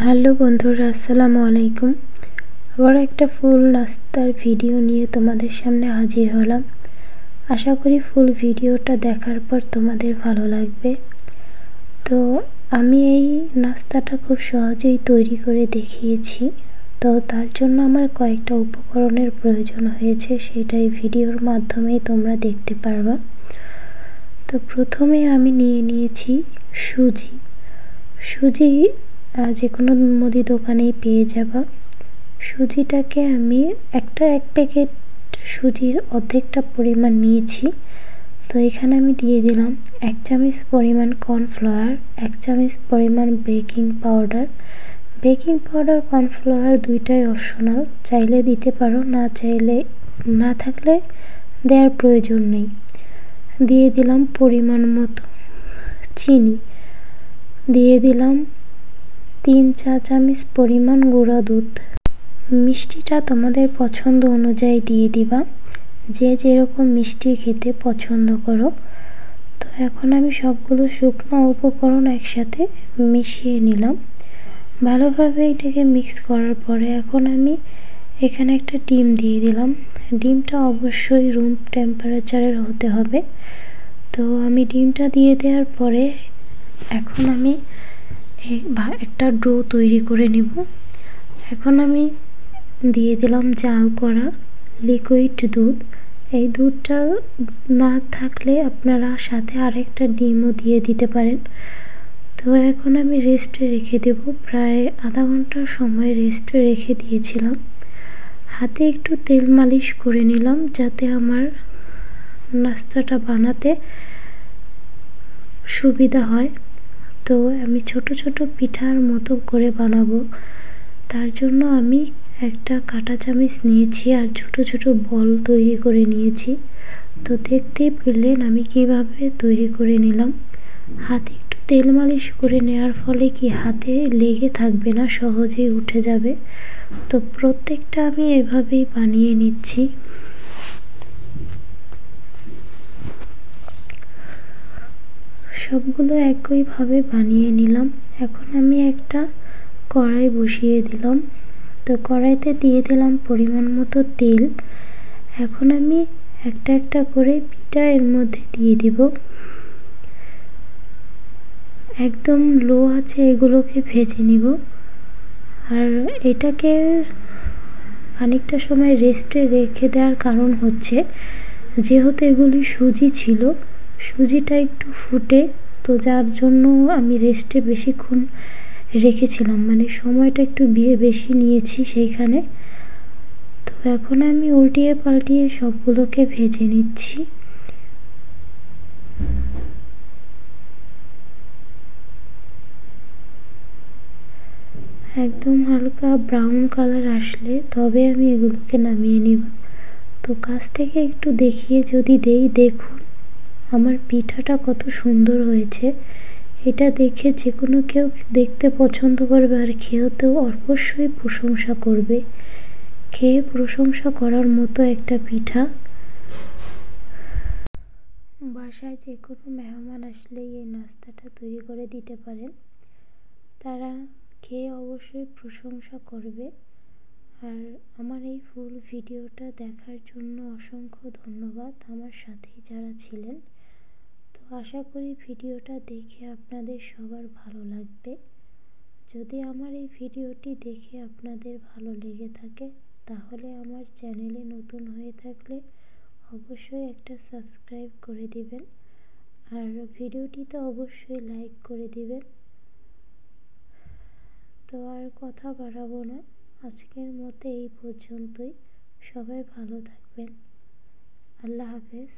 Hello বন্ধুরা, আসসালামু আলাইকুম। আবার একটা ফুল নাস্তার ভিডিও নিয়ে তোমাদের সামনে হাজির হলাম। আশা করি ফুল ভিডিওটা দেখার পর তোমাদের ভালো লাগবে। তো আমি এই নাস্তাটা খুব সহজেই তৈরি করে দেখিয়েছি। তো তার জন্য আমার কয়েকটা উপকরণের প্রয়োজন হয়েছে, সেটাই ভিডিওর মাধ্যমেই তোমরা দেখতে পারবা। তো প্রথমে আমি নিয়েছি সুজি যে কোনো মুদি দোকানেই পেয়ে যাবা। সুজিটাকে আমি এক প্যাকেট সুজির অর্ধেকটা পরিমাণ নিয়েছি। তো এখানে আমি দিয়ে দিলাম 1 চামচ পরিমাণ কর্নফ্লাওয়ার, 1 চামচ পরিমাণ বেকিং পাউডার। কর্নফ্লাওয়ার দুইটাই অপশনাল, চাইলে দিতে পারো, না থাকলে দেওয়ার প্রয়োজন নেই। দিয়ে দিলাম পরিমাণ মতো চিনি, দিয়ে দিলাম 3 চা চামচ পরিমাণ গুঁড়া দুধ। মিষ্টিটা তোমাদের পছন্দ অনুযায়ী দিয়ে দিবা, যে যেরকম মিষ্টি খেতে পছন্দ করো। তো এখন আমি সবগুলো শুকনো উপকরণ একসাথে মিশিয়ে নিলাম। ভালোভাবে এটাকে মিক্স করার পরে এখন আমি এখানে একটা ডিম দিয়ে দিলাম। ডিমটা অবশ্যই রুম টেম্পারেচারের হতে হবে। তো আমি ডিমটা দিয়ে দেওয়ার পরে এখন আমি একটা ডো তৈরি করে নিব। এখন আমি দিয়ে দিলাম জাল করা লিকুইড দুধ। এই দুধটা না থাকলে আপনারা সাথে আরেকটা ডিমও দিয়ে দিতে পারেন। তো এখন আমি রেস্টে রেখে দেব, প্রায় আধা ঘন্টার সময় রেস্টে রেখে দিয়েছিলাম। হাতে একটু তেল মালিশ করে নিলাম যাতে আমার নাস্তাটা বানাতে সুবিধা হয়। তো আমি ছোট ছোট পিঠার মতো করে বানাবো, তার জন্য আমি একটা কাঁটা চামচ নিয়েছি আর ছোট ছোট বল তৈরি করে নিয়েছি। তো দেখতেই পেলেন আমি কিভাবে তৈরি করে নিলাম। হাতে একটু তেল মালিশ করে নেওয়ার ফলে কি হাতে লেগে থাকবে না, সহজেই উঠে যাবে। তো প্রত্যেকটা আমি এভাবেই বানিয়ে নিচ্ছি। সবগুলো একইভাবে বানিয়ে নিলাম। এখন আমি একটা কড়াই বসিয়ে দিলাম। তো কড়াইতে দিয়ে দিলাম পরিমাণ মতো তেল। এখন আমি একটা একটা করে পিঠা এর মধ্যে দিয়ে দিব। একদম লো আছে এগুলোকে ভেজে নিব। আর এটাকে খানিকটা সময় রেস্টে রেখে দেওয়ার কারণ হচ্ছে, যেহেতু এগুলি সুজি ছিল, সুজিটা একটু ফুটে, তো যার জন্য আমি রেস্টে বেশিক্ষণ রেখেছিলাম, মানে সময়টা একটু বেশি নিয়েছি সেইখানে। তো এখন আমি উল্টিয়ে পাল্টিয়ে সবগুলোকে ভেজে নিচ্ছি। একদম হালকা ব্রাউন কালার আসলে তবে আমি এগুলোকে নামিয়ে নিব। তো কাছ থেকে একটু দেখিয়ে যদি দেখুন আমার পিঠাটা কত সুন্দর হয়েছে। এটা দেখে যে কোনো কেউ দেখতে পছন্দ করবে আর খেয়েতেও অবশ্যই প্রশংসা করবে। খেয়ে প্রশংসা করার মতো একটা পিঠা। বাসায় যে কোনো মেহমান আসলেই এই নাস্তাটা তৈরি করে দিতে পারেন, তারা খেয়ে অবশ্যই প্রশংসা করবে। আর আমার এই ফুল ভিডিওটা দেখার জন্য অসংখ্য ধন্যবাদ আমার সাথেই যারা ছিলেন। তো আশা করি ভিডিওটা দেখে আপনাদের সবার ভালো লাগবে। যদি আমার এই ভিডিওটি দেখে আপনাদের ভালো লেগে থাকে, তাহলে আমার চ্যানেলে নতুন হয়ে থাকলে অবশ্যই একটা সাবস্ক্রাইব করে দিবেন আর ভিডিওটিতে অবশ্যই লাইক করে দিবেন। তো আর কথা বাড়াবো না, আজকের মতো এই পর্যন্তই। সবাই ভালো থাকবেন। আল্লাহ হাফেজ।